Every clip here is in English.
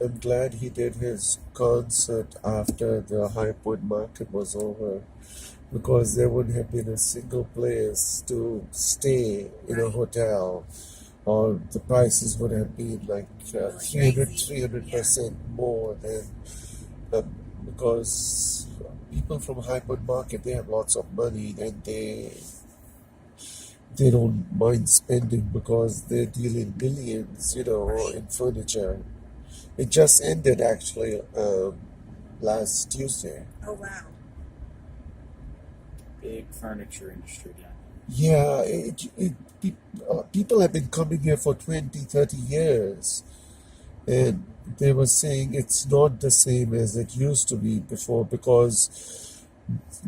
I'm glad he did his concert after the high point market was over because there wouldn't have been a single place to stay in a Right. hotel, or the prices would have been like Really 300 crazy. Yeah. percent more than because people from high point market, they have lots of money and they don't mind spending because they deal in billions, Right. in furniture. It just ended actually last Tuesday. Oh wow. Big furniture industry down Yeah, people have been coming here for 20, 30 years, and they were saying it's not the same as it used to be before because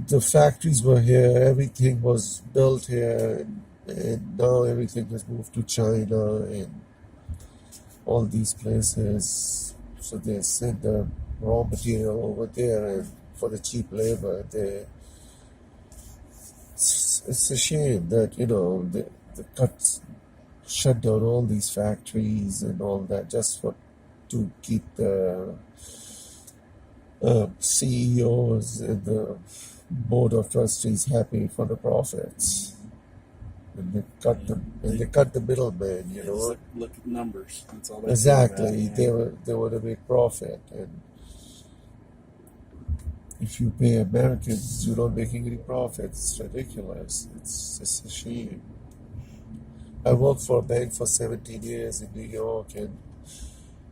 the factories were here, everything was built here, and now everything has moved to China and all these places. So they send the raw material over there, and for the cheap labor, it's a shame that the cuts shut down all these factories and all that just for to keep the CEOs and the board of trustees happy for the profits. And they cut the middleman, there. Just look at numbers. That's all they care Exactly. about. They want to make profit, and if you pay Americans, you're not making any profits. It's ridiculous. It's a shame. I worked for a bank for 17 years in New York, and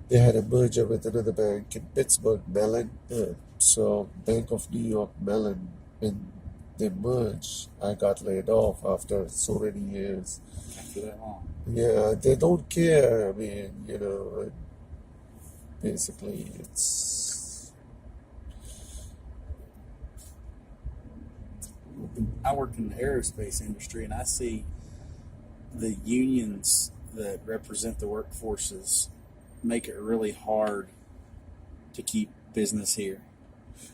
they had a merger with another bank in Pittsburgh, Mellon. So Bank of New York, Mellon, when they merged, I got laid off after so many years. After that long. Yeah, they don't care. I mean, basically, I work in the aerospace industry, and I see the unions that represent the workforces make it really hard to keep business here.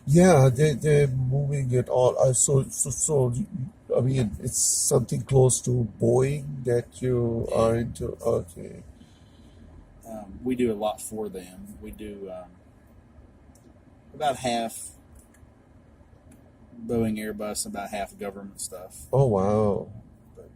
yeah, they're moving it all. So, I mean, it's something close to Boeing that you Yeah. are into. Okay, We do a lot for them. We do about half Boeing, Airbus, about half government stuff. oh wow. But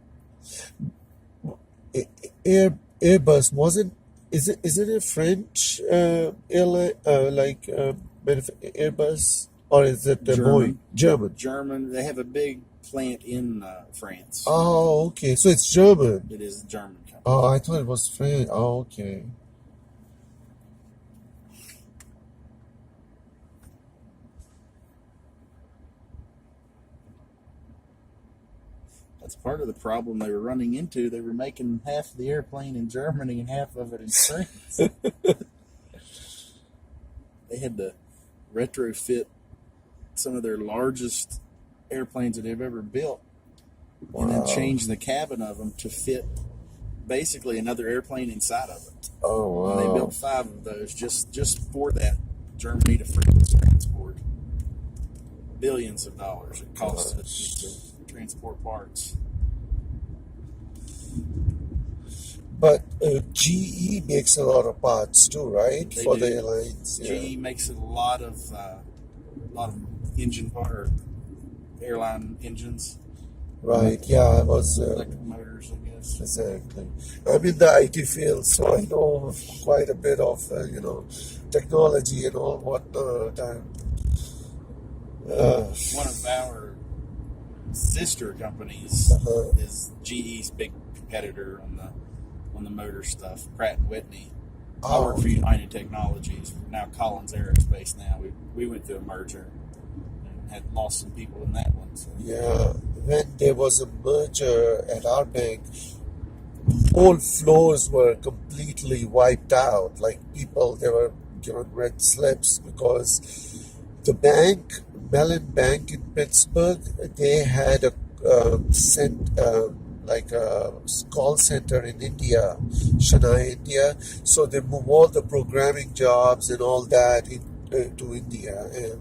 Airbus wasn't. Is it a French airline like Airbus, or is it a Boeing? German, German. German. They have a big plant in France. Oh, okay. So it's German. It is a German company. Oh, I thought it was French. Oh, okay. That's part of the problem they were running into. They were making half the airplane in Germany and half of it in France. They had to retrofit some of their largest airplanes that they've ever built and then Wow. change the cabin of them to fit basically another airplane inside of it. Oh, And they wow. built 5 of those just for that Germany to France transport. Billions of dollars it costs us just to transport parts. But GE makes a lot of parts too, right? They For do. the airlines. Yeah. GE makes a lot of engine part or airline engines, Right. Yeah, I was electric motors, I guess. exactly. I'm in the IT field, so I know quite a bit of technology and all whatnot. Uh, One of our sister companies uh, is GE's big competitor on the motor stuff, Pratt and Whitney. I work for United Technologies, now Collins Aerospace. Now we went through a merger and had lost some people in that one. So yeah. When there was a merger at our bank, whole floors were completely wiped out. Like people, they were given red slips because the bank, Mellon Bank in Pittsburgh, they had a like a call center in India, Chennai, India. So they move all the programming jobs and all that to India, and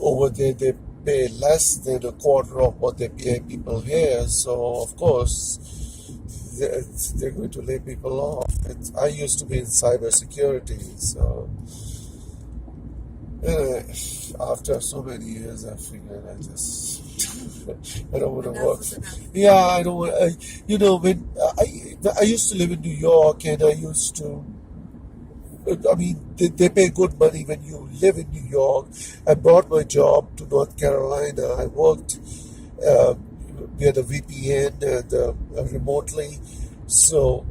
over there they pay less than a quarter of what they pay people here. So of course they're going to lay people off. I used to be in cybersecurity, so after so many years, I figured I don't want to Enough work. was enough. Yeah, I don't want. When I used to live in New York, and I used to. I mean, they pay good money when you live in New York. I brought my job to North Carolina. I worked uh, via the VPN and remotely, so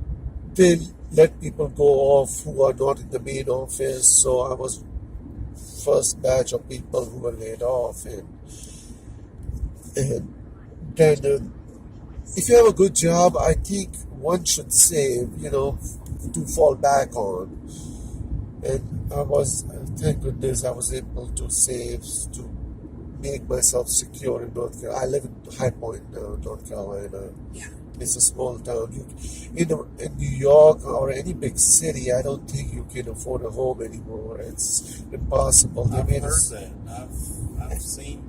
they let people go off who are not in the main office. So I was first batch of people who were laid off, and then if you have a good job, I think one should save, to fall back on. And thank goodness, I was able to save to make myself secure in North Carolina. I live in High Point now, North Carolina. Yeah. It's a small town. In New York or any big city, I don't think you can afford a home anymore. It's impossible. I've heard that. I've seen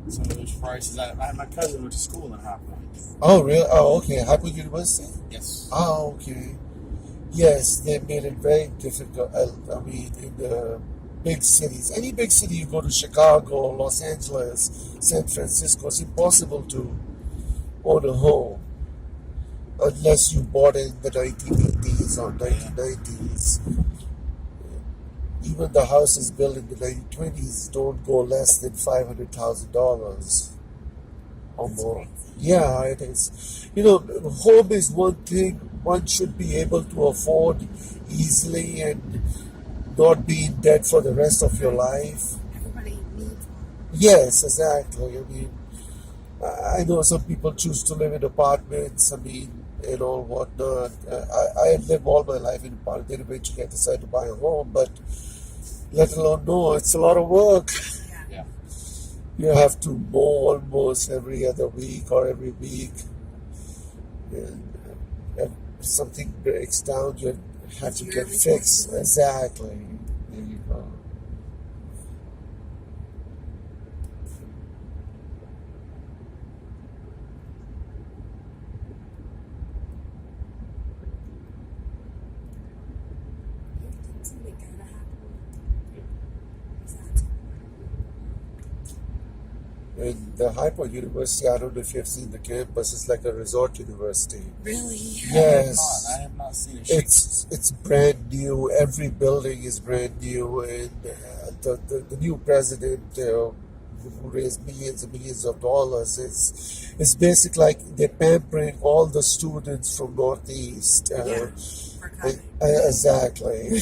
some of those prices. My cousin went to school in High Point. Oh, really? Oh, okay. High Point University? Yes. Oh, okay. Yes, they made it very difficult. I mean, in the big cities, any big city you go to, Chicago, Los Angeles, San Francisco, it's impossible to own a home unless you bought it in the 1980s or 1990s. Even the houses built in the 1920s don't go less than $500,000 or That's more. crazy. Yeah, it is. Home is one thing one should be able to afford easily and not be in debt for the rest of your life. Everybody needs one. Yes, exactly. I mean, I know some people choose to live in apartments, I mean, and all whatnot. I lived all my life in apartments. Then eventually I decided to buy a home, but let alone know, it's a lot of work. Yeah. Yeah. You have to mow almost every other week or every week. And if something breaks down, you have It's to your get fixed. responsibility. Exactly. There you go. Didn't somebody go to High Point? Exactly. And the High Point University, I don't know if you've seen the campus, it's like a resort university. Really? Yes. I have not seen a shape. It's brand new. Every building is brand new, and the new president who raised millions and millions of dollars. It's basically like they're pampering all the students from Northeast. Yeah. For COVID. Exactly.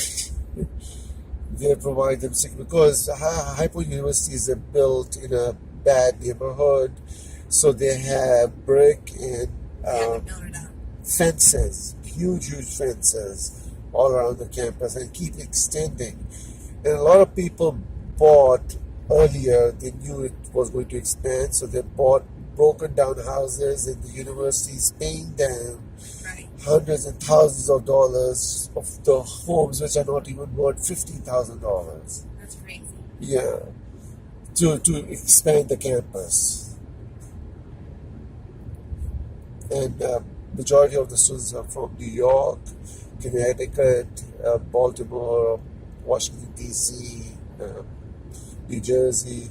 They provide them because High Point universities are built in a bad neighborhood, so they have brick and They had to build it up. fences, huge fences all around the campus and keep extending. And a lot of people bought earlier, they knew it was going to expand, so they bought broken down houses and the universities paying them Right. hundreds and thousands of dollars of the homes which are not even worth $15,000. That's crazy. Yeah, to expand the campus. And majority of the students are from New York, Connecticut, Baltimore, Washington D.C., New Jersey.